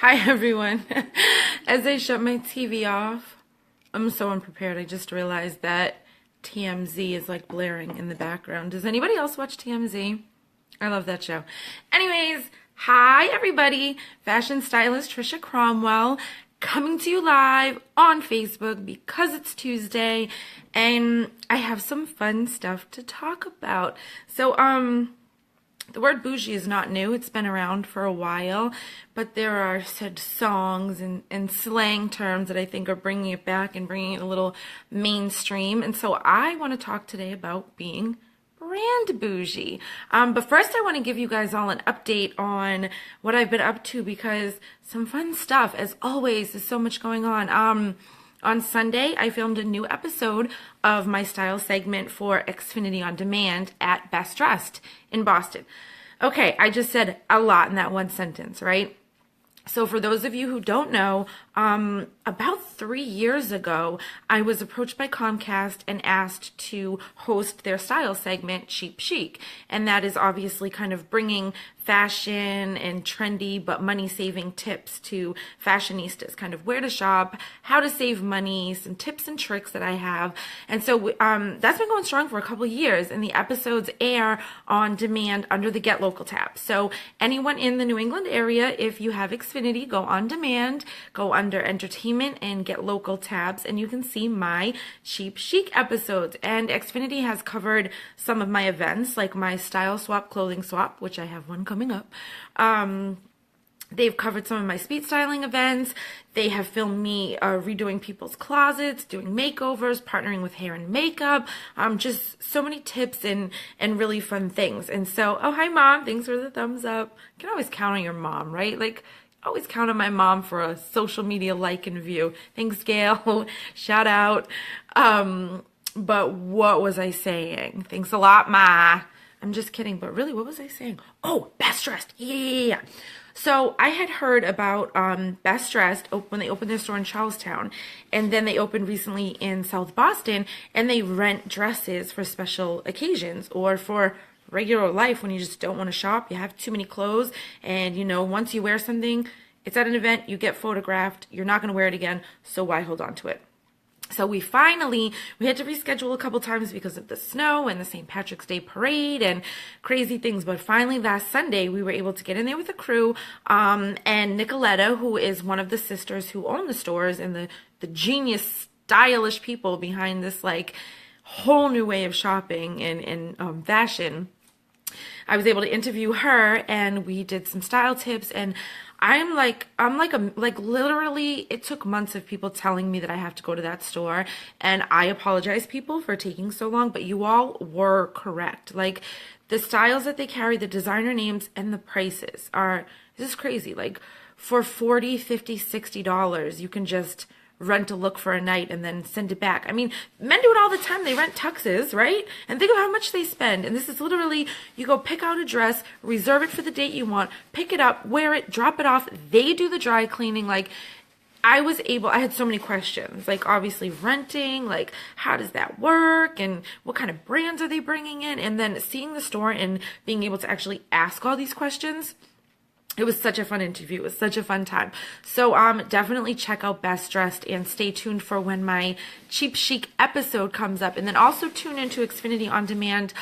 Hi everyone. As I shut my TV off, I'm so unprepared. I just realized that TMZ is like blaring in the background. Does anybody else watch TMZ? I love that show. Anyways, hi everybody. Fashion stylist Tricia Cromwell coming to you live on Facebook because it's Tuesday and I have some fun stuff to talk about. So, the word bougie is not new. It's been around for a while, but there are said songs and slang terms that I think are bringing it back and bringing it a little mainstream. And so I want to talk today about being brand bougie. But first I want to give you guys all an update on what I've been up to because some fun stuff, as always, there's so much going on. On Sunday, I filmed a new episode of my style segment for Xfinity On Demand at Best Dressed in Boston. Okay, I just said a lot in that one sentence, right? So for those of you who don't know, about 3 years ago, I was approached by Comcast and asked to host their style segment, Cheap Chic. And that is obviously kind of bringing fashion and trendy but money-saving tips to fashionistas, kind of where to shop, how to save money, some tips and tricks that I have. And so that's been going strong for a couple of years, and the episodes air on demand under the Get Local tab. So anyone in the New England area, if you have Xfinity, go on demand, go under entertainment and Get Local tabs, and you can see my Cheap Chic episodes. And Xfinity has covered some of my events, like my Style Swap, Clothing Swap, which I have one coming up. They've covered some of my speed styling events. They have filmed me redoing people's closets, doing makeovers, partnering with hair and makeup. Just so many tips and really fun things. And so, oh, hi, Mom. Thanks for the thumbs up. You can always count on your mom, right? Like, always count on my mom for a social media like and view. Thanks, Gail. Shout out. But what was I saying? Thanks a lot, Ma. I'm just kidding, but really, what was I saying? Oh, Best Dressed. Yeah. So I had heard about Best Dressed when they opened their store in Charlestown, and then they opened recently in South Boston, and they rent dresses for special occasions or for regular life when you just don't want to shop. You have too many clothes, and once you wear something, it's at an event, you get photographed, you're not going to wear it again, so why hold on to it? So we had to reschedule a couple times because of the snow and the St. Patrick's Day parade and crazy things. But finally last Sunday, we were able to get in there with the crew. And Nicoletta, who is one of the sisters who own the stores and the genius, stylish people behind this like whole new way of shopping and fashion, I was able to interview her and we did some style tips, and literally it took months of people telling me that I have to go to that store, and I apologize people for taking so long, but you all were correct. Like the styles that they carry, the designer names and the prices this is crazy. Like for $40, $50, $60, you can just rent a look for a night and then send it back. I mean, men do it all the time. They rent tuxes, right? And think of how much they spend. And this is literally, you go pick out a dress, reserve it for the date you want, pick it up, wear it, drop it off. They do the dry cleaning. Like, I had so many questions. Like, obviously renting, like, how does that work? And what kind of brands are they bringing in? And then seeing the store and being able to actually ask all these questions. It was such a fun interview. It was such a fun time. So definitely check out Best Dressed and stay tuned for when my Cheap Chic episode comes up. And then also tune into Xfinity On Demand.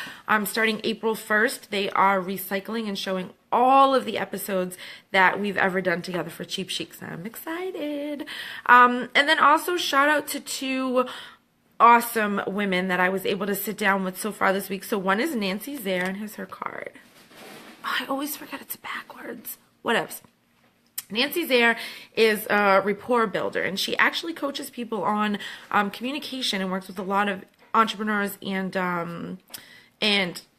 Starting April 1st, they are recycling and showing all of the episodes that we've ever done together for Cheap Chic. So I'm excited. And then also shout out to two awesome women that I was able to sit down with so far this week. So one is Nancy Zare, and here's her card. I always forget it's backwards. Whatevs. Nancy Zare is a rapport builder, and she actually coaches people on communication and works with a lot of entrepreneurs and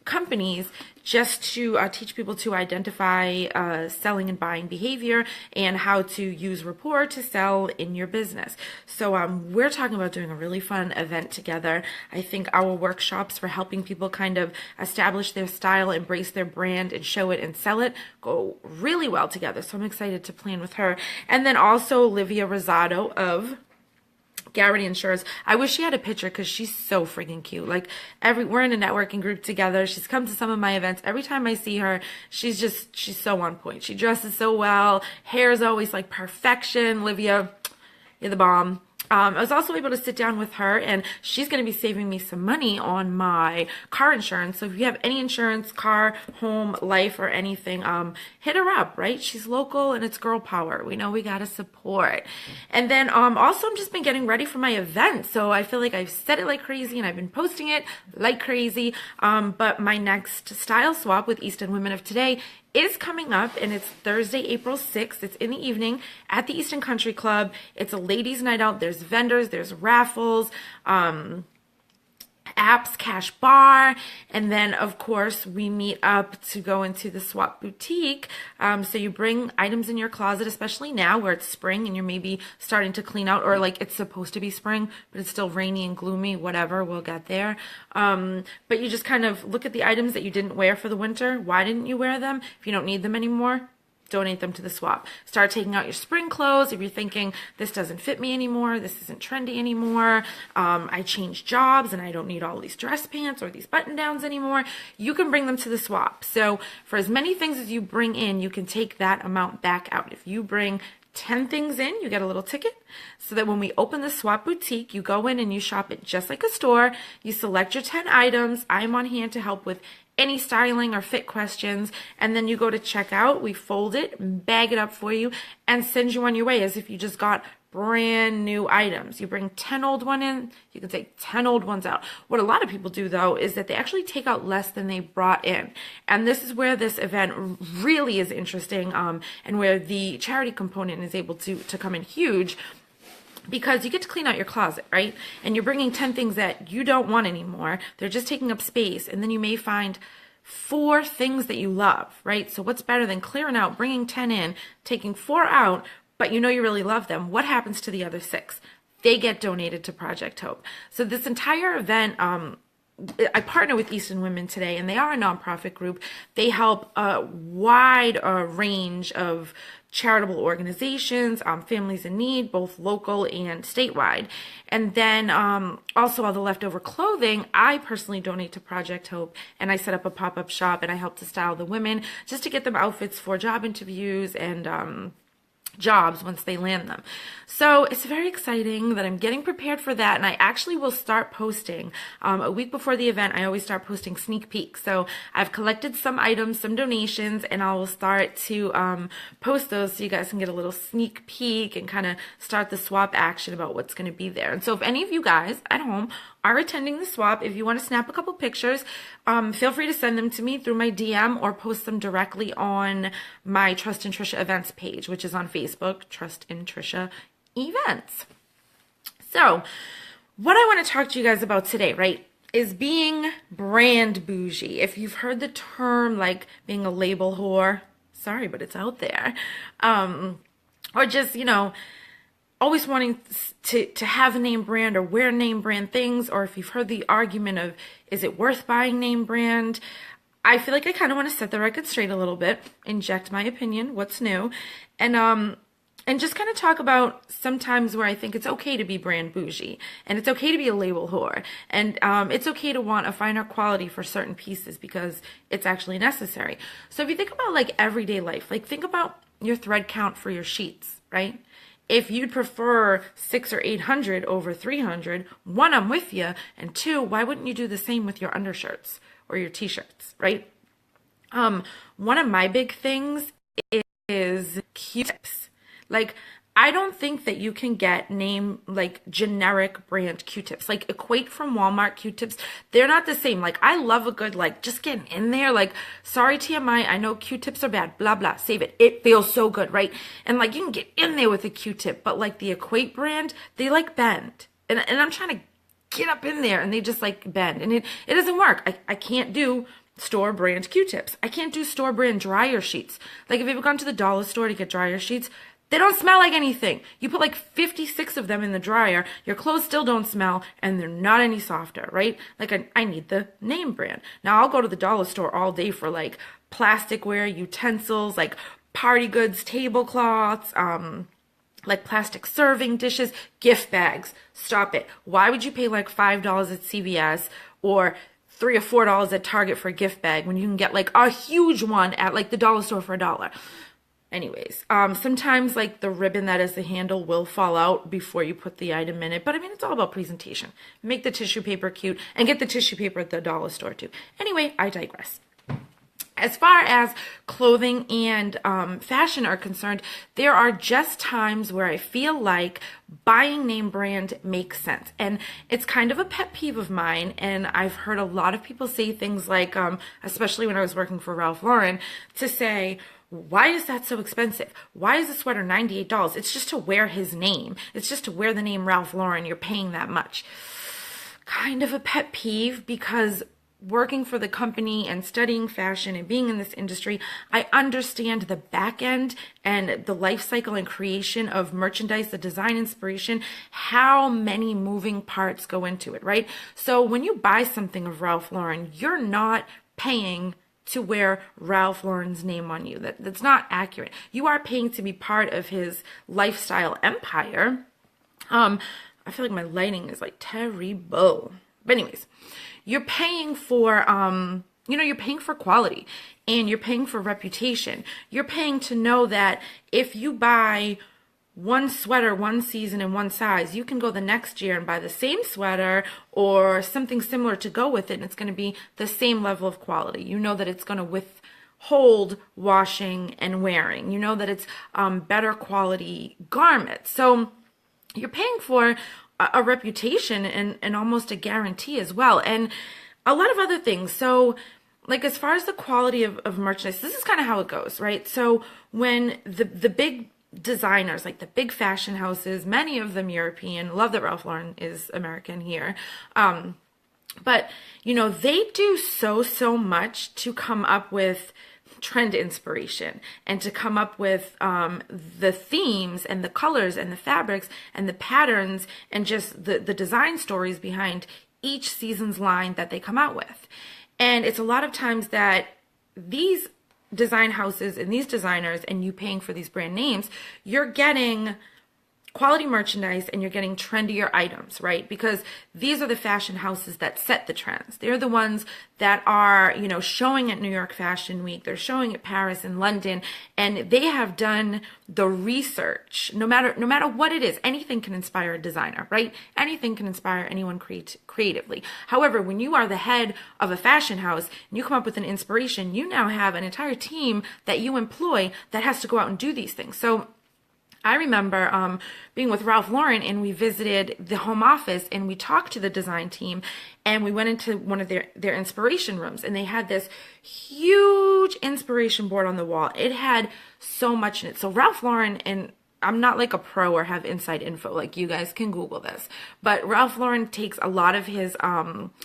companies just to teach people to identify selling and buying behavior and how to use rapport to sell in your business. So we're talking about doing a really fun event together. I think our workshops for helping people kind of establish their style, embrace their brand, and show it and sell it go really well together. So I'm excited to plan with her. And then also Olivia Rosado of Garrity Insurance. I wish she had a picture because she's so freaking cute. Like we're in a networking group together. She's come to some of my events. Every time I see her, she's so on point. She dresses so well. Hair is always like perfection. Livia, you're the bomb. I was also able to sit down with her, and she's going to be saving me some money on my car insurance. So if you have any insurance, car, home, life, or anything, hit her up, right? She's local, and it's girl power. We know we got to support. And then also, I've just been getting ready for my event. So I feel like I've said it like crazy, and I've been posting it like crazy. But my next style swap with Easton Women of Today is coming up, and it's Thursday, April 6th. It's in the evening at the Easton Country Club. It's a ladies' night out. There's vendors, there's raffles, apps, cash bar, and then of course we meet up to go into the swap boutique. So you bring items in your closet, especially now where it's spring and you're maybe starting to clean out, or like it's supposed to be spring but it's still rainy and gloomy, whatever, we'll get there. But you just kind of look at the items that you didn't wear for the winter. Why didn't you wear them? If you don't need them anymore, donate them to the swap. Start taking out your spring clothes. If you're thinking, this doesn't fit me anymore, this isn't trendy anymore, I changed jobs and I don't need all these dress pants or these button downs anymore, you can bring them to the swap. So for as many things as you bring in, you can take that amount back out. If you bring 10 things in, you get a little ticket, so that when we open the swap boutique, you go in and you shop it just like a store. You select your 10 items. I'm on hand to help with any styling or fit questions, and then you go to checkout. We fold it, bag it up for you, and send you on your way as if you just got brand new items. You bring 10 old ones in, you can take 10 old ones out. What a lot of people do though is that they actually take out less than they brought in. And this is where this event really is interesting, and where the charity component is able to come in huge, because you get to clean out your closet, right? And you're bringing 10 things that you don't want anymore. They're just taking up space. And then you may find 4 things that you love, right? So what's better than clearing out, bringing 10 in, taking 4 out, but you know you really love them? What happens to the other 6? They get donated to Project Hope. So this entire event, I partner with Easton Women Today, and they are a nonprofit group. They help a wide range of charitable organizations, families in need, both local and statewide. And then also all the leftover clothing, I personally donate to Project Hope, and I set up a pop-up shop, and I help to style the women just to get them outfits for job interviews and jobs once they land them. So it's very exciting that I'm getting prepared for that, and I actually will start posting a week before the event. I always start posting sneak peeks. So I've collected some items, some donations, and I will start to post those so you guys can get a little sneak peek and kind of start the swap action about what's going to be there. And so if any of you guys at home are attending the swap, if you want to snap a couple pictures, feel free to send them to me through my DM or post them directly on my Trust in Tricia events page, which is on Facebook, Trust in Tricia events. So what I want to talk to you guys about today, right, is being brand bougie. If you've heard the term like being a label whore, sorry, but it's out there. Or just, you know, always wanting to have a name brand or wear name brand things, or if you've heard the argument of, is it worth buying name brand? I feel like I kind of want to set the record straight a little bit, inject my opinion, what's new, and just kind of talk about sometimes where I think it's okay to be brand bougie, and it's okay to be a label whore, and it's okay to want a finer quality for certain pieces because it's actually necessary. So if you think about like everyday life, like think about your thread count for your sheets, right? If you'd prefer 600 or 800 over 300, 1, I'm with you, and 2, why wouldn't you do the same with your undershirts or your t-shirts, right? One of my big things is Q-tips. Like, I don't think that you can get like generic brand Q-tips. Like Equate from Walmart Q-tips, they're not the same. Like I love a good, like just getting in there. Like, sorry TMI, I know Q-tips are bad, blah, blah, save it. It feels so good, right? And like you can get in there with a Q-tip, but like the Equate brand, they like bend. And I'm trying to get up in there and they just like bend. And it doesn't work. I can't do store brand Q-tips. I can't do store brand dryer sheets. Like if you've ever gone to the dollar store to get dryer sheets, they don't smell like anything. You put like 56 of them in the dryer, your clothes still don't smell, and they're not any softer, right? Like I need the name brand. Now I'll go to the dollar store all day for like plasticware, utensils, like party goods, tablecloths, like plastic serving dishes, gift bags. Stop it. Why would you pay like $5 at CVS or $3 or $4 at Target for a gift bag when you can get like a huge one at like the dollar store for $1? Anyways, sometimes like the ribbon that is the handle will fall out before you put the item in it. But I mean, it's all about presentation. Make the tissue paper cute and get the tissue paper at the dollar store too. Anyway, I digress. As far as clothing and fashion are concerned, there are just times where I feel like buying name brand makes sense. And it's kind of a pet peeve of mine. And I've heard a lot of people say things like, especially when I was working for Ralph Lauren, to say, why is that so expensive? Why is the sweater $98? It's just to wear his name. It's just to wear the name Ralph Lauren. You're paying that much. Kind of a pet peeve, because working for the company and studying fashion and being in this industry, I understand the back end and the life cycle and creation of merchandise, the design inspiration, how many moving parts go into it, right? So when you buy something of Ralph Lauren, you're not paying to wear Ralph Lauren's name on you. That's not accurate. You are paying to be part of his lifestyle empire. I feel like my lighting is like terrible. But anyways, you're paying for, you're paying for quality and you're paying for reputation. You're paying to know that if you buy one sweater, one season, and one size, you can go the next year and buy the same sweater or something similar to go with it, and it's going to be the same level of quality. You know that it's going to withhold washing and wearing. You know that it's better quality garments. So you're paying for a reputation and almost a guarantee as well, and a lot of other things. So like as far as the quality of merchandise, this is kind of how it goes, right? So when the big designers, like the big fashion houses, many of them European, love that Ralph Lauren is American here, but they do so much to come up with trend inspiration and to come up with the themes and the colors and the fabrics and the patterns and just the design stories behind each season's line that they come out with. And it's a lot of times that these design houses and these designers, and you paying for these brand names, you're getting quality merchandise and you're getting trendier items, right? Because these are the fashion houses that set the trends. They're the ones that are, showing at New York Fashion Week. They're showing at Paris and London, and they have done the research. No matter what it is, anything can inspire a designer, right? Anything can inspire anyone creatively. However, when you are the head of a fashion house and you come up with an inspiration, you now have an entire team that you employ that has to go out and do these things. So I remember being with Ralph Lauren, and we visited the home office and we talked to the design team, and we went into one of their inspiration rooms, and they had this huge inspiration board on the wall. It had so much in it. So Ralph Lauren, and I'm not like a pro or have inside info, like you guys can Google this, but Ralph Lauren takes a lot of his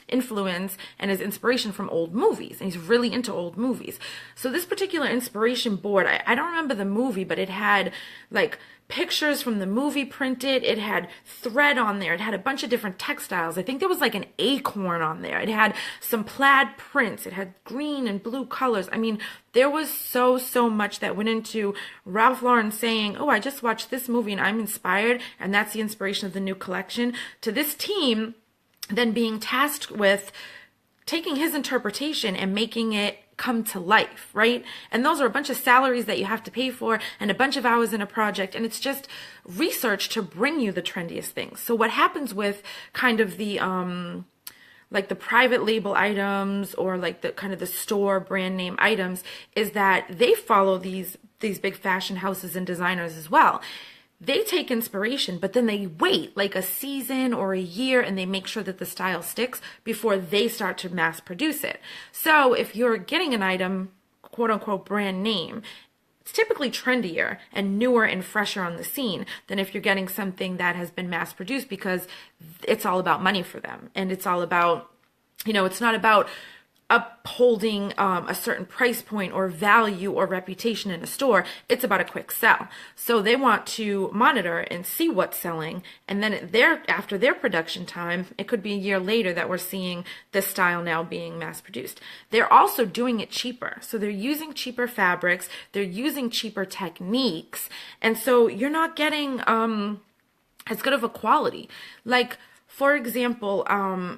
influence and his inspiration from old movies, and he's really into old movies. So this particular inspiration board, I don't remember the movie, but it had like pictures from the movie printed. It had thread on there. It had a bunch of different textiles. I think there was like an acorn on there. It had some plaid prints. It had green and blue colors. I mean, there was so much that went into Ralph Lauren saying, oh, I just watched this movie and I'm inspired, and that's the inspiration of the new collection, to this team then being tasked with taking his interpretation and making it come to life, right? And those are a bunch of salaries that you have to pay for and a bunch of hours in a project, and it's just research to bring you the trendiest things. So what happens with kind of the like the private label items or like the kind of the store brand name items is that they follow these big fashion houses and designers as well. They take inspiration, but then they wait like a season or a year and they make sure that the style sticks before they start to mass produce it. So if you're getting an item, quote unquote, brand name, it's typically trendier and newer and fresher on the scene than if you're getting something that has been mass produced, because it's all about money for them. And it's all about, it's not about upholding a certain price point or value or reputation in a store. It's about a quick sell. So they want to monitor and see what's selling. And then after their production time, it could be a year later that we're seeing this style now being mass produced. They're also doing it cheaper. So they're using cheaper fabrics. They're using cheaper techniques. And so you're not getting as good of a quality. Like, for example,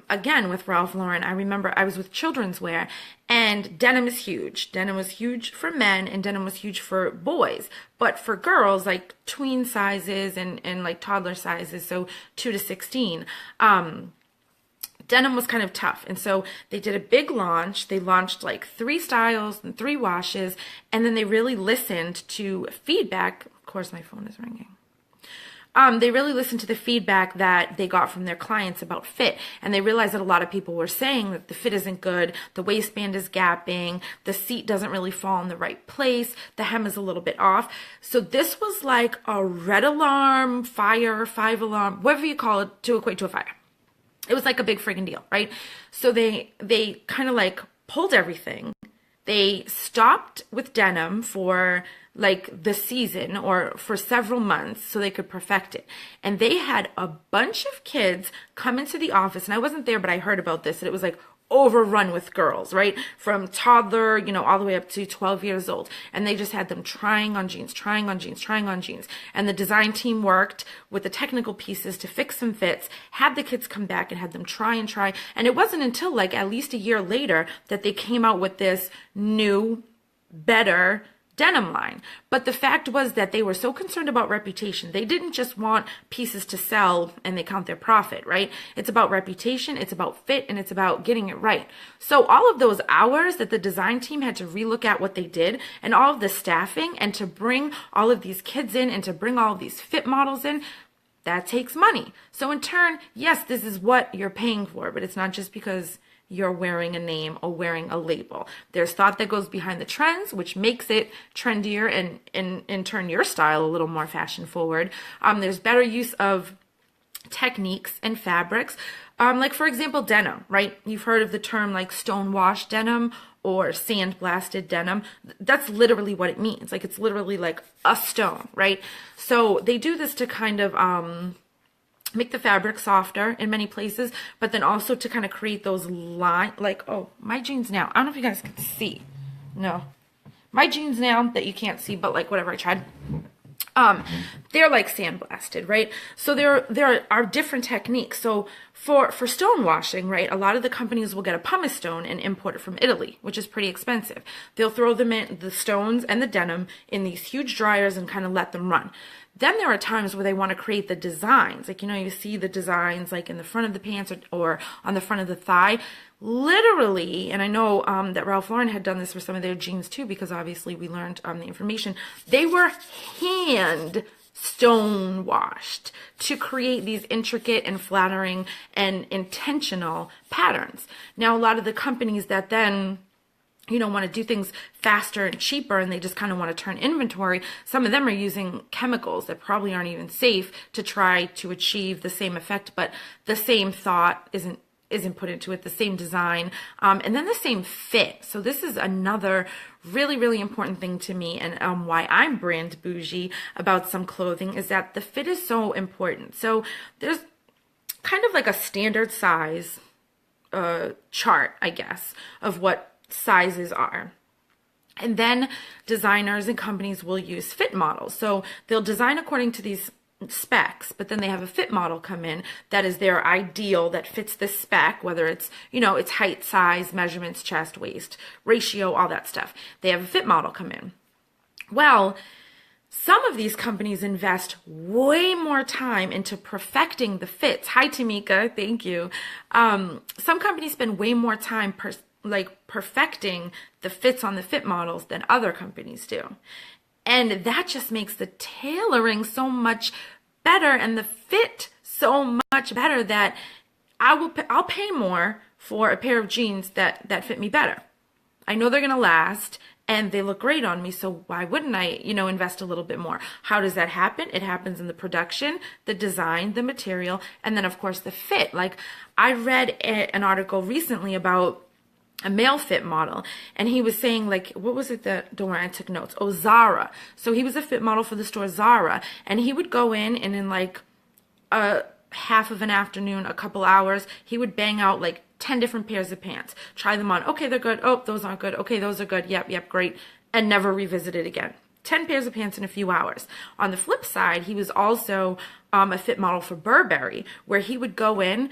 again, with Ralph Lauren, I remember I was with children's wear, and denim is huge. Denim was huge for men, and denim was huge for boys. But for girls, like tween sizes and like toddler sizes, so 2 to 16, denim was kind of tough. And so they did a big launch. They launched like 3 styles and 3 washes, and then they really listened to feedback. Of course, my phone is ringing. They really listened to the feedback that they got from their clients about fit, and they realized that a lot of people were saying that the fit isn't good, the waistband is gapping, the seat doesn't really fall in the right place, the hem is a little bit off. So this was like a red alarm, fire, 5 alarm, whatever you call it, to equate to a fire. It was like a big friggin' deal, right? So they kind of like pulled everything. They stopped with denim for like the season or for several months so they could perfect it. And they had a bunch of kids come into the office, and I wasn't there, but I heard about this, and it was like overrun with girls, right? From toddler, all the way up to 12 years old. And they just had them trying on jeans, trying on jeans, trying on jeans. And the design team worked with the technical pieces to fix some fits, had the kids come back and had them try and try. And it wasn't until like at least a year later that they came out with this new, better denim line. But the fact was that they were so concerned about reputation. They didn't just want pieces to sell and they count their profit, right? It's about reputation, it's about fit, and it's about getting it right. So all of those hours that the design team had to relook at what they did, and all of the staffing, and to bring all of these kids in and to bring all of these fit models in, that takes money. So in turn, yes, this is what you're paying for, but it's not just because you're wearing a name or wearing a label. There's thought that goes behind the trends, which makes it trendier and in turn your style a little more fashion forward. There's better use of techniques and fabrics. Like for example, denim, right? You've heard of the term like stone-washed denim or sand-blasted denim. That's literally what it means. Like it's literally like a stone, right? So they do this to kind of make the fabric softer in many places, but then also to kind of create those lines, like, oh, my jeans now. I don't know if you guys can see. No. My jeans now that you can't see, but like whatever I tried. They're like sandblasted, right? So there are different techniques. So for stone washing, right, a lot of the companies will get a pumice stone and import it from Italy, which is pretty expensive. They'll throw them in, the stones and the denim, in these huge dryers and kind of let them run. Then there are times where they want to create the designs. Like, you see the designs like in the front of the pants or on the front of the thigh. Literally, and I know that Ralph Lauren had done this for some of their jeans too, because obviously we learned the information. They were hand stone washed to create these intricate and flattering and intentional patterns. Now, a lot of the companies that then want to do things faster and cheaper, and they just kind of want to turn inventory, some of them are using chemicals that probably aren't even safe to try to achieve the same effect, but the same thought isn't put into it, the same design, and then the same fit. So this is another really, really important thing to me, and why I'm brand bougie about some clothing, is that the fit is so important. So there's kind of like a standard size chart, I guess, of what sizes are. And then designers and companies will use fit models. So they'll design according to these specs, but then they have a fit model come in that is their ideal, that fits the spec, whether it's, it's height, size, measurements, chest, waist, ratio, all that stuff. They have a fit model come in. Well, some of these companies invest way more time into perfecting the fits. Hi, Tamika. Thank you. Some companies spend way more time perfecting the fits on the fit models than other companies do. And that just makes the tailoring so much better and the fit so much better that I'll pay more for a pair of jeans that fit me better. I know they're going to last and they look great on me, so why wouldn't I, invest a little bit more? How does that happen? It happens in the production, the design, the material, and then of course the fit. Like, I read an article recently about a male fit model, and he was saying, like, what was it that, don't worry, I took notes. Oh, Zara. So he was a fit model for the store Zara, and he would go in, and in like a half of an afternoon, a couple hours, he would bang out like 10 different pairs of pants, try them on. Okay, they're good. Oh, those aren't good. Okay, those are good. Yep, great. And never revisit it again. 10 pairs of pants in a few hours. On the flip side, he was also a fit model for Burberry, where he would go in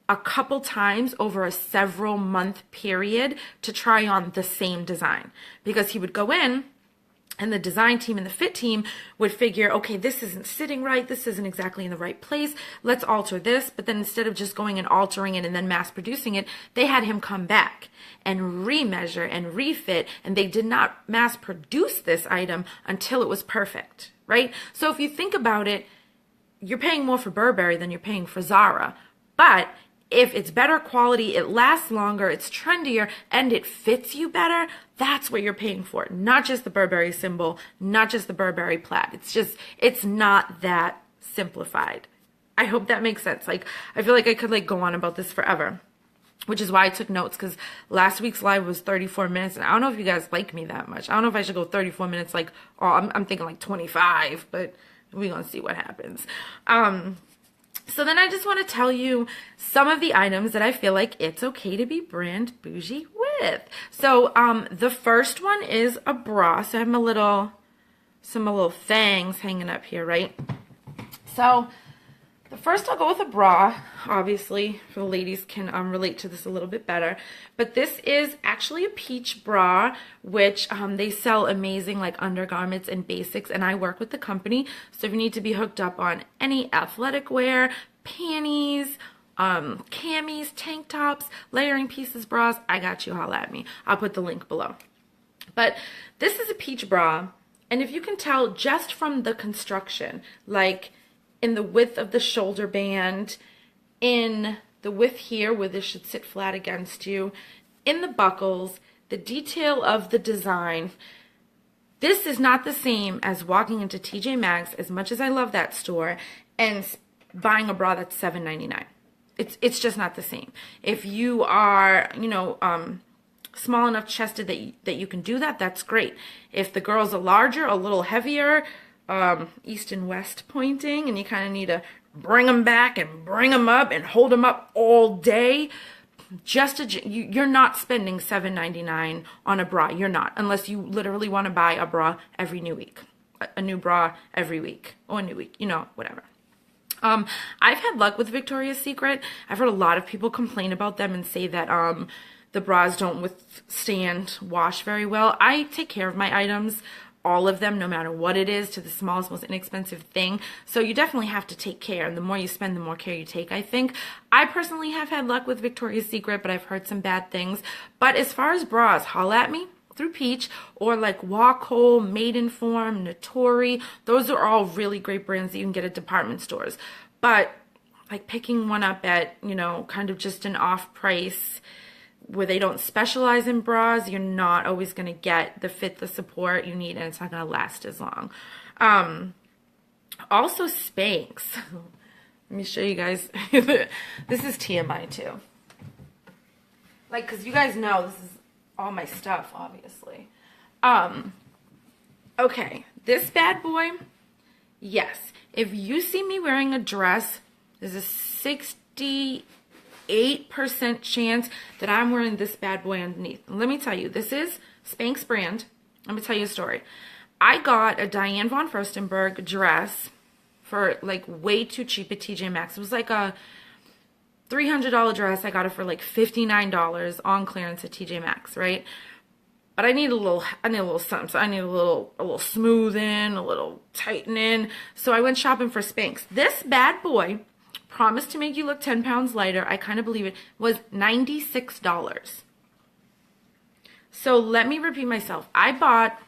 a couple times over a several month period to try on the same design, because he would go in and the design team and the fit team would figure, okay, this isn't sitting right, this isn't exactly in the right place, let's alter this. But then instead of just going and altering it and then mass producing it, they had him come back and remeasure and refit, and they did not mass produce this item until it was perfect, right? So if you think about it, you're paying more for Burberry than you're paying for Zara, but if it's better quality, it lasts longer, it's trendier, and it fits you better, that's what you're paying for. Not just the Burberry symbol, not just the Burberry plaid. It's not that simplified. I hope that makes sense. Like, I feel like I could like go on about this forever, which is why I took notes, because last week's live was 34 minutes, and I don't know if you guys like me that much. I don't know if I should go 34 minutes, like, oh, I'm thinking like 25, but we're gonna see what happens. So then I just want to tell you some of the items that I feel like it's okay to be brand bougie with. So the first one is a bra. So I have some little fangs hanging up here, right? So the first I'll go with a bra, obviously, for the ladies can relate to this a little bit better. But this is actually a peach bra, which they sell amazing like undergarments and basics, and I work with the company. So if you need to be hooked up on any athletic wear, panties, camis, tank tops, layering pieces, bras, I got you, holla at me. I'll put the link below. But this is a peach bra, and if you can tell just from the construction, like in the width of the shoulder band, in the width here where this should sit flat against you, in the buckles, the detail of the design, this is not the same as walking into TJ Maxx, as much as I love that store, and buying a bra that's $7.99. It's just not the same. If you are, small enough chested that you can do that, that's great. If the girls are larger, a little heavier, east and west pointing, and you kind of need to bring them back and bring them up and hold them up all day, you're not spending $7.99 on a bra. You're not, unless you literally want to buy a bra every new week, a new bra every week, or a new week, whatever. I've had luck with Victoria's Secret. I've heard a lot of people complain about them and say that the bras don't withstand wash very well. I take care of my items, all of them, no matter what it is, to the smallest, most inexpensive thing. So you definitely have to take care, and the more you spend, the more care you take, I think. I personally have had luck with Victoria's Secret, but I've heard some bad things. But as far as bras, holla at me through Peach, or like Wacol, Maidenform, Natori. Those are all really great brands that you can get at department stores. But like picking one up at, kind of just an off price where they don't specialize in bras, you're not always going to get the fit, the support you need, and it's not going to last as long. Also Spanx. Let me show you guys. This is TMI too. Like, because you guys know this is all my stuff, obviously. Okay, this bad boy, yes. If you see me wearing a dress, there's a 68% chance that I'm wearing this bad boy underneath. Let me tell you, this is Spanx brand. Let me tell you a story. I got a Diane von Furstenberg dress for like way too cheap at TJ Maxx. It was like a $300 dress. I got it for like $59 on clearance at TJ Maxx, right? But I need a little something. So I need a little smoothing, a little tightening. So I went shopping for Spanx. This bad boy, promised to make you look 10 pounds lighter, I kind of believe it, was $96. So let me repeat myself. I bought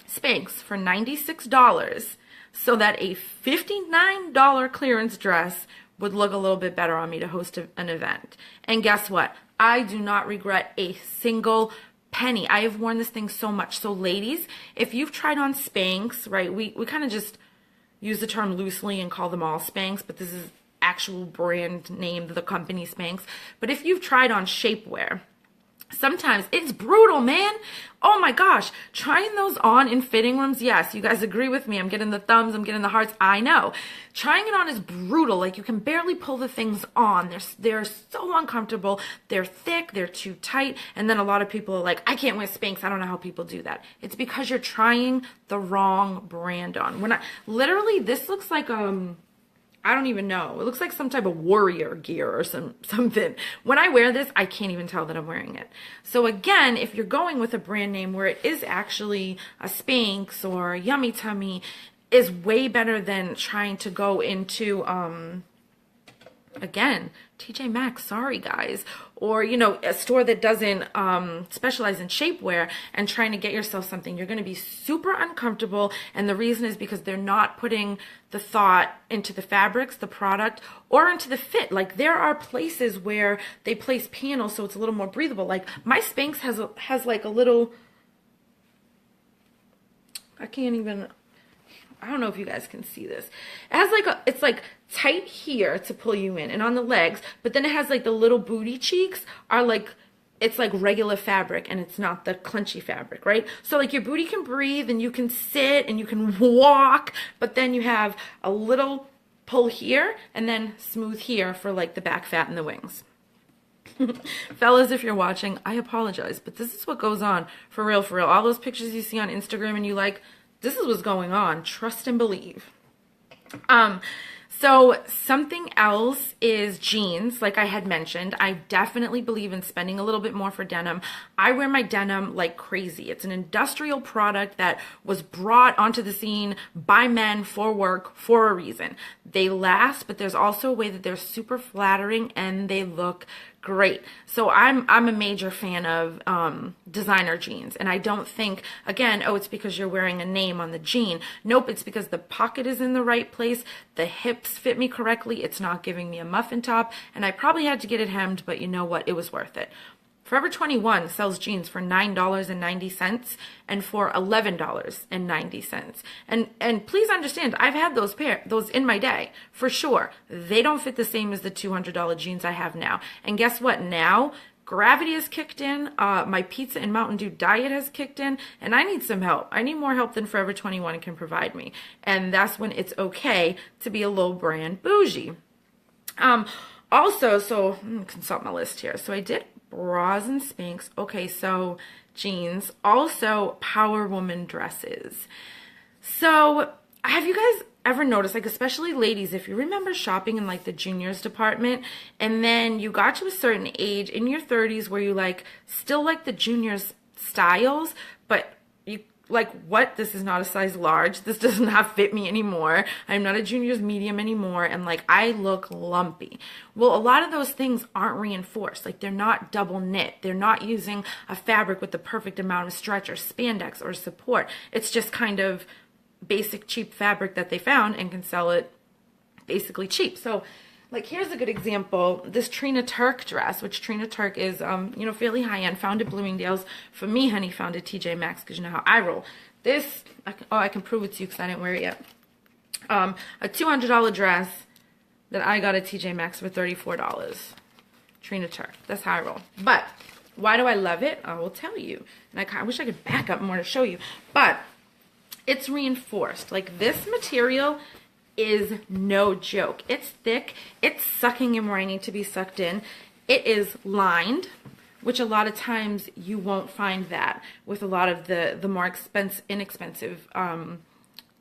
Spanx for $96 so that a $59 clearance dress would look a little bit better on me to host an event. And guess what? I do not regret a single penny. I have worn this thing so much. So ladies, if you've tried on Spanx, right, we kind of just use the term loosely and call them all Spanx, but this is actual brand name, the company Spanx. But if you've tried on shapewear, Sometimes it's brutal, man. Oh my gosh. Trying those on in fitting rooms. Yes, you guys agree with me. I'm getting the thumbs. I'm getting the hearts. I know. Trying it on is brutal. Like you can barely pull the things on. They're so uncomfortable. They're thick. They're too tight. And then a lot of people are like, I can't wear Spanx. I don't know how people do that. It's because you're trying the wrong brand on. Literally, this looks like, I don't even know. It looks like some type of warrior gear or something. When I wear this, I can't even tell that I'm wearing it. So again, if you're going with a brand name where it is actually a Spanx or Yummy Tummy, is way better than trying to go into, again, TJ Maxx, sorry guys, or, you know, a store that doesn't specialize in shapewear and trying to get yourself something. You're going to be super uncomfortable, and the reason is because they're not putting the thought into the fabrics, the product, or into the fit. Like there are places where they place panels so it's a little more breathable. Like my Spanx has like a little, I don't know if you guys can see this. It has like it's like tight here to pull you in and on the legs, but then it has like the little booty cheeks are like, it's like regular fabric and it's not the crunchy fabric, right? So like your booty can breathe and you can sit and you can walk, but then you have a little pull here and then smooth here for like the back fat and the wings. Fellas, if you're watching, I apologize, but this is what goes on for real, for real. All those pictures you see on Instagram and you like, this is what's going on. Trust and believe. So something else is jeans. Like I had mentioned, I definitely believe in spending a little bit more for denim. I wear my denim like crazy. It's an industrial product that was brought onto the scene by men for work for a reason. They last, but there's also a way that they're super flattering and they look great. So I'm a major fan of designer jeans, and I don't think, again, oh, it's because you're wearing a name on the jean. Nope, it's because the pocket is in the right place, the hips fit me correctly, it's not giving me a muffin top, and I probably had to get it hemmed, but you know what, it was worth it. Forever 21 sells jeans for $9.90 and for $11.90. And please understand, I've had those in my day, for sure. They don't fit the same as the $200 jeans I have now. And guess what? Now, gravity has kicked in, my pizza and Mountain Dew diet has kicked in, and I need some help. I need more help than Forever 21 can provide me. And that's when it's okay to be a low brand bougie. Also, so consult my list here. So I did bras and Spanx. Okay, so jeans. Also, Power Woman dresses. So have you guys ever noticed, like especially ladies, if you remember shopping in like the juniors department and then you got to a certain age in your 30s where you like still like the juniors styles, but you like, what? This is not a size large. This does not fit me anymore. I'm not a junior's medium anymore. And like, I look lumpy. Well, a lot of those things aren't reinforced. Like they're not double knit. They're not using a fabric with the perfect amount of stretch or spandex or support. It's just kind of basic cheap fabric that they found and can sell it basically cheap. So like, here's a good example. This Trina Turk dress, which Trina Turk is, you know, fairly high-end, found at Bloomingdale's. For me, honey, found at TJ Maxx, because you know how I roll. This, I can prove it to you because I didn't wear it yet. A $200 dress that I got at TJ Maxx for $34. Trina Turk. That's how I roll. But why do I love it? I will tell you. And I wish I could back up more to show you. But it's reinforced. Like this material is no joke. It's thick, it's sucking in where I need to be sucked in. It is lined, which a lot of times you won't find that with a lot of the more inexpensive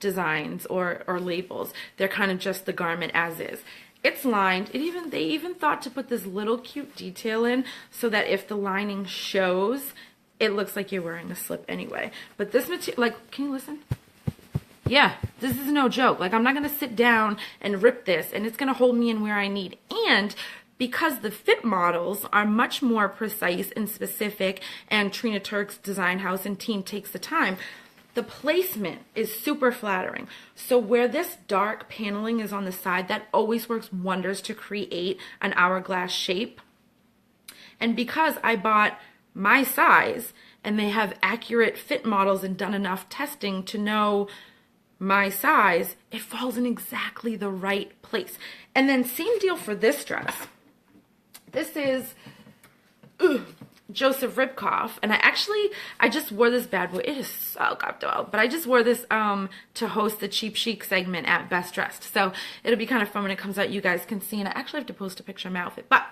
designs or labels. They're kind of just the garment as is. It's lined. They even thought to put this little cute detail in so that if the lining shows, it looks like you're wearing a slip anyway. But this material, like, can you listen? Yeah, this is no joke. Like, I'm not going to sit down and rip this, and it's going to hold me in where I need. And because the fit models are much more precise and specific, and Trina Turk's design house and team takes the time, the placement is super flattering. So where this dark paneling is on the side, that always works wonders to create an hourglass shape. And because I bought my size, and they have accurate fit models and done enough testing to know my size, it falls in exactly the right place. And then same deal for this dress. This is Joseph Ribkoff, and I just wore this bad boy. It is so comfortable, but I just wore this to host the Cheap Chic segment at Best Dressed. So it'll be kind of fun when it comes out. You guys can see, and I actually have to post a picture of my outfit. But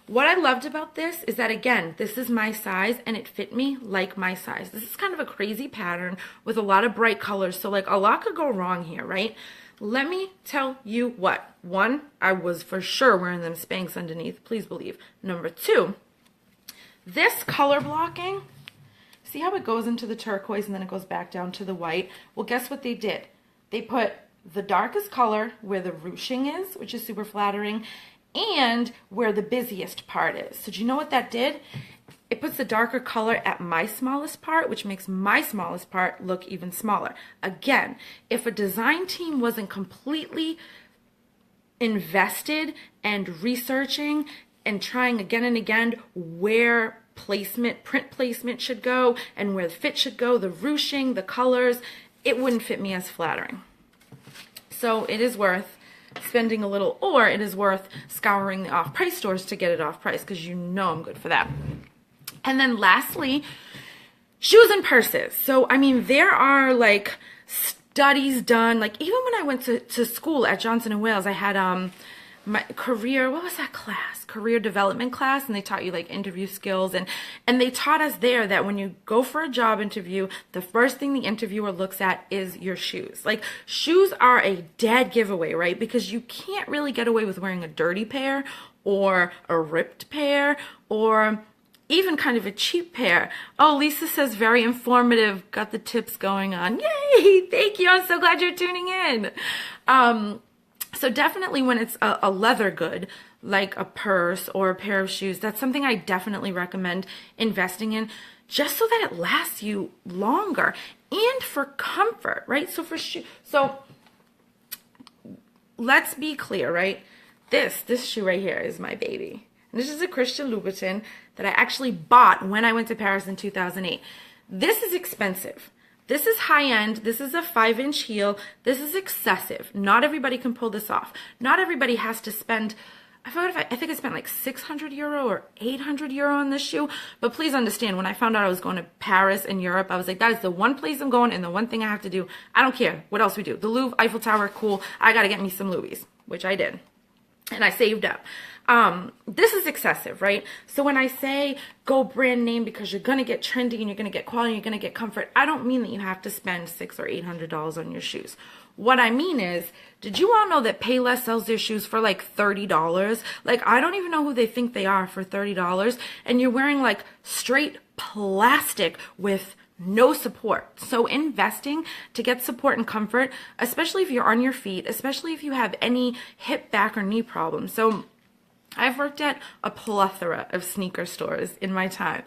what I loved about this is that, again, this is my size, and it fit me like my size. This is kind of a crazy pattern with a lot of bright colors, so like a lot could go wrong here, right? Let me tell you what. One, I was for sure wearing them Spanx underneath, please believe. Number two, this color blocking, see how it goes into the turquoise and then it goes back down to the white? Well, guess what they did? They put the darkest color where the ruching is, which is super flattering, and where the busiest part is. So do you know what that did? It puts the darker color at my smallest part, which makes my smallest part look even smaller. Again, if a design team wasn't completely invested and researching and trying again and again where print placement should go and where the fit should go, the ruching, the colors, it wouldn't fit me as flattering. So it is worth spending a little, or it is worth scouring the off-price stores to get it off-price, because you know I'm good for that. And then lastly, shoes and purses. So, I mean, there are like studies done, like even when I went to school at Johnson & Wales, I had my career, what was that class? Career development class, and they taught you like interview skills, and they taught us there that when you go for a job interview, the first thing the interviewer looks at is your shoes. Like, shoes are a dead giveaway, right? Because you can't really get away with wearing a dirty pair or a ripped pair or even kind of a cheap pair. Oh, Lisa says very informative, got the tips going on. Yay, thank you, I'm so glad you're tuning in. So definitely when it's a leather good, like a purse or a pair of shoes, that's something I definitely recommend investing in, just so that it lasts you longer and for comfort, right? So so let's be clear, right? This shoe right here is my baby. And this is a Christian Louboutin that I actually bought when I went to Paris in 2008. This is expensive. This is high-end. This is a 5-inch heel. This is excessive. Not everybody can pull this off. Not everybody has to spend, I think I spent like 600 euro or 800 euro on this shoe. But please understand, when I found out I was going to Paris and Europe, I was like, that is the one place I'm going and the one thing I have to do. I don't care what else we do. The Louvre, Eiffel Tower, cool. I got to get me some Louis, which I did. And I saved up. This is excessive, right? So when I say go brand name because you're going to get trendy and you're going to get quality, you're going to get comfort, I don't mean that you have to spend $600 or $800 on your shoes. What I mean is, did you all know that Payless sells their shoes for like $30? Like, I don't even know who they think they are for $30. And you're wearing like straight plastic with no support. So investing to get support and comfort, especially if you're on your feet, especially if you have any hip, back, or knee problems. So I've worked at a plethora of sneaker stores in my time.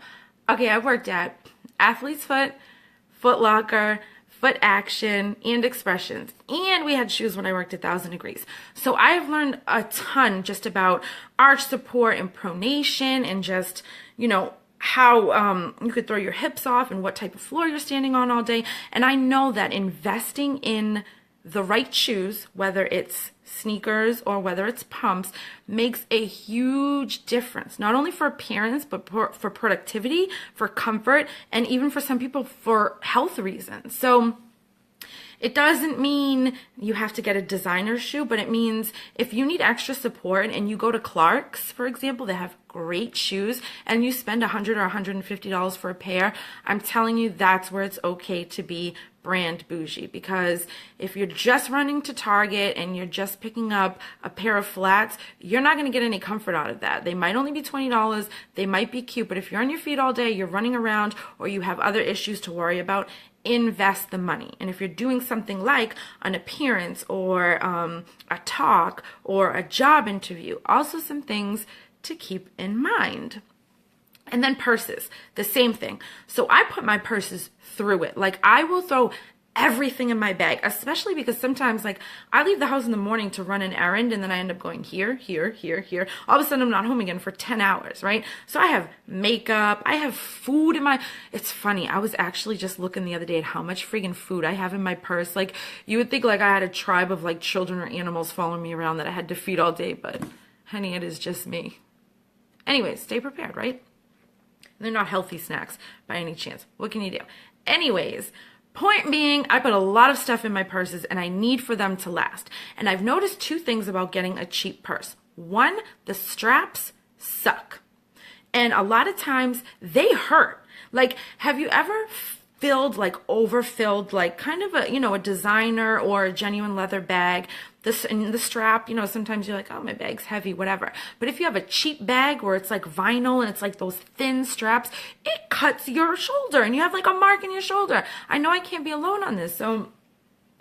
Okay, I've worked at Athlete's Foot, Foot Locker, Foot Action, and Expressions. And we had shoes when I worked at 1000 Degrees. So I've learned a ton just about arch support and pronation and just, you know, how you could throw your hips off and what type of floor you're standing on all day. And I know that investing in the right shoes, whether it's sneakers or whether it's pumps, makes a huge difference, not only for appearance, but for productivity, for comfort, and even for some people for health reasons. So it doesn't mean you have to get a designer shoe, but it means if you need extra support and you go to Clark's, for example, they have great shoes, and you spend $100 or $150 for a pair, I'm telling you that's where it's okay to be brand bougie. Because if you're just running to Target and you're just picking up a pair of flats, you're not going to get any comfort out of that. They might only be $20, they might be cute, but if you're on your feet all day, you're running around, or you have other issues to worry about, invest the money. And if you're doing something like an appearance or a talk or a job interview, also some things to keep in mind. And then purses, the same thing. So I put my purses through it. Like, I will throw everything in my bag, especially because sometimes, like, I leave the house in the morning to run an errand and then I end up going here, here, here, here. All of a sudden I'm not home again for 10 hours, right? So I have makeup, I have food in my, it's funny, I was actually just looking the other day at how much freaking food I have in my purse. Like, you would think like I had a tribe of like children or animals following me around that I had to feed all day, but honey, it is just me. Anyways, stay prepared, right? they're not healthy snacks by any chance. What can you do? Anyways, point being, I put a lot of stuff in my purses and I need for them to last. And I've noticed two things about getting a cheap purse. One, the straps suck. And a lot of times they hurt. Like, have you ever filled, like overfilled, like kind of a, a designer or a genuine leather bag? And the strap, sometimes you're like, oh, my bag's heavy, whatever. But if you have a cheap bag where it's like vinyl and it's like those thin straps, it cuts your shoulder and you have like a mark in your shoulder. I know I can't be alone on this. So,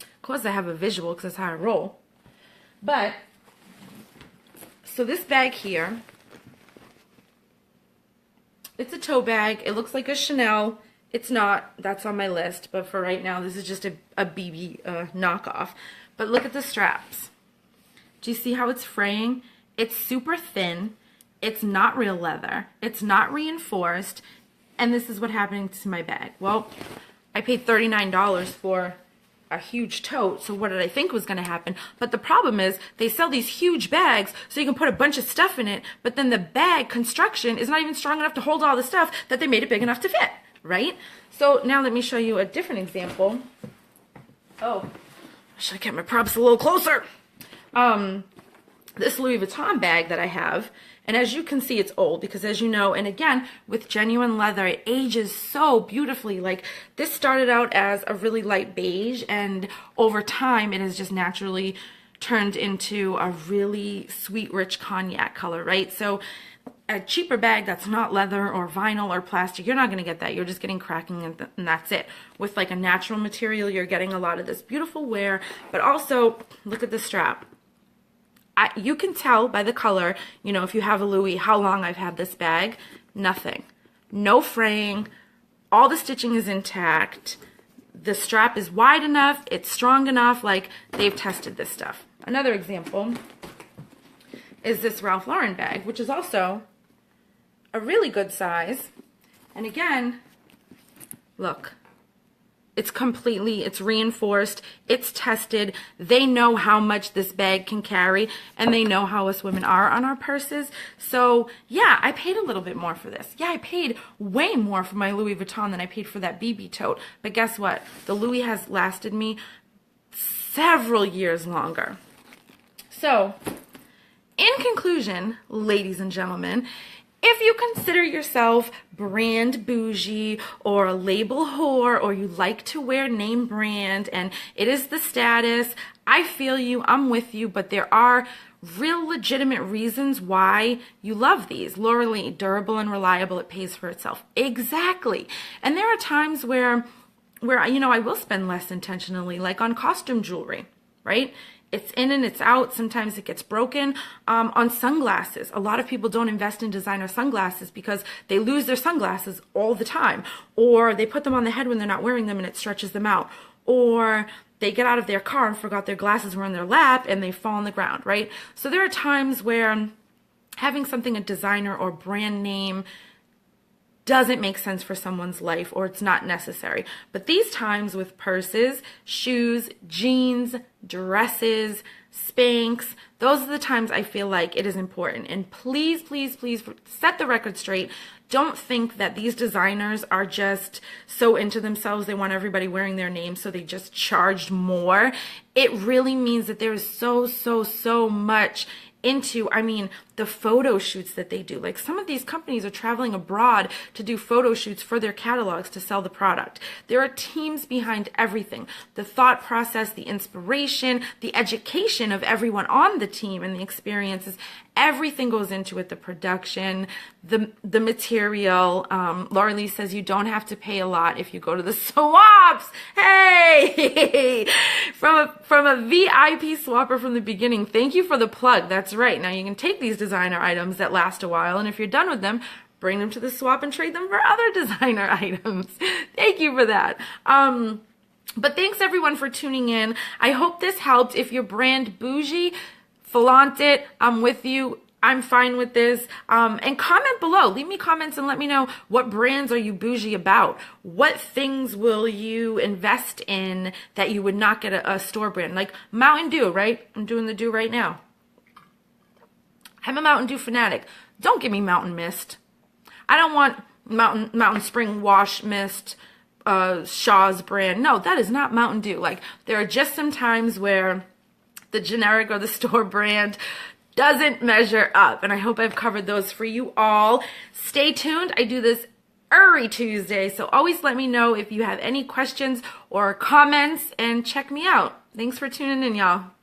of course, I have a visual because that's how I roll. But, so this bag here, it's a tote bag. It looks like a Chanel. It's not. That's on my list. But for right now, this is just a BB knockoff. But look at the straps. Do you see how it's fraying? It's super thin. It's not real leather. It's not reinforced. And this is what happened to my bag. Well, I paid $39 for a huge tote. So what did I think was going to happen? But the problem is they sell these huge bags so you can put a bunch of stuff in it. But then the bag construction is not even strong enough to hold all the stuff that they made it big enough to fit. Right? So now let me show you a different example. Oh. I should have kept my props a little closer. This Louis Vuitton bag that I have, and as you can see, it's old because, as you know, and again, with genuine leather, it ages so beautifully. Like, this started out as a really light beige, and over time, it has just naturally turned into a really sweet, rich cognac color, right? So a cheaper bag that's not leather or vinyl or plastic, you're not going to get that. You're just getting cracking and that's it. With like a natural material, you're getting a lot of this beautiful wear, but also look at the strap. You can tell by the color, if you have a Louis, how long I've had this bag. Nothing. No fraying. All the stitching is intact. The strap is wide enough. It's strong enough. Like, they've tested this stuff. Another example is this Ralph Lauren bag, which is also a really good size. And again, look, it's reinforced, it's tested. They know how much this bag can carry, and they know how us women are on our purses. So yeah, I paid a little bit more for this. Yeah, I paid way more for my Louis Vuitton than I paid for that BB tote. But guess what? The Louis has lasted me several years longer. So, in conclusion, ladies and gentlemen, if you consider yourself brand bougie or a label whore, or you like to wear name brand and it is the status, I feel you, I'm with you, but there are real legitimate reasons why you love these. Laura Lee, durable and reliable, it pays for itself. Exactly. And there are times where I will spend less intentionally, like on costume jewelry, right? It's in and it's out. Sometimes it gets broken. On sunglasses, a lot of people don't invest in designer sunglasses because they lose their sunglasses all the time, or they put them on the head when they're not wearing them and it stretches them out, or they get out of their car and forgot their glasses were in their lap and they fall on the ground, right? So there are times where having something a designer or brand name doesn't make sense for someone's life, or it's not necessary. But these times with purses, shoes, jeans, dresses, Spanx, those are the times I feel like it is important. And please, please, please set the record straight. Don't think that these designers are just so into themselves, they want everybody wearing their name, so they just charged more. It really means that there is so much into, the photo shoots that they do. Like, some of these companies are traveling abroad to do photo shoots for their catalogs to sell the product. There are teams behind everything. The thought process, the inspiration, the education of everyone on the team and the experiences, everything goes into it. The production, the material. Laura Lee says you don't have to pay a lot if you go to the swaps. Hey! From a VIP swapper from the beginning, thank you for the plug. That's right. Now you can take these designer items that last a while, and if you're done with them, bring them to the swap and trade them for other designer items. Thank you for that. But thanks everyone for tuning in. I hope this helped. If you're brand bougie, flaunt it. I'm with you. I'm fine with this. And comment below. Leave me comments and let me know, what brands are you bougie about? What things will you invest in that you would not get a store brand? Like Mountain Dew, right? I'm doing the Dew right now. I'm a Mountain Dew fanatic. Don't give me Mountain Mist. I don't want Mountain Spring Wash Mist, Shaw's brand. No, that is not Mountain Dew. Like, there are just some times where the generic or the store brand doesn't measure up. And I hope I've covered those for you all. Stay tuned. I do this every Tuesday, so always let me know if you have any questions or comments, and check me out. Thanks for tuning in, y'all.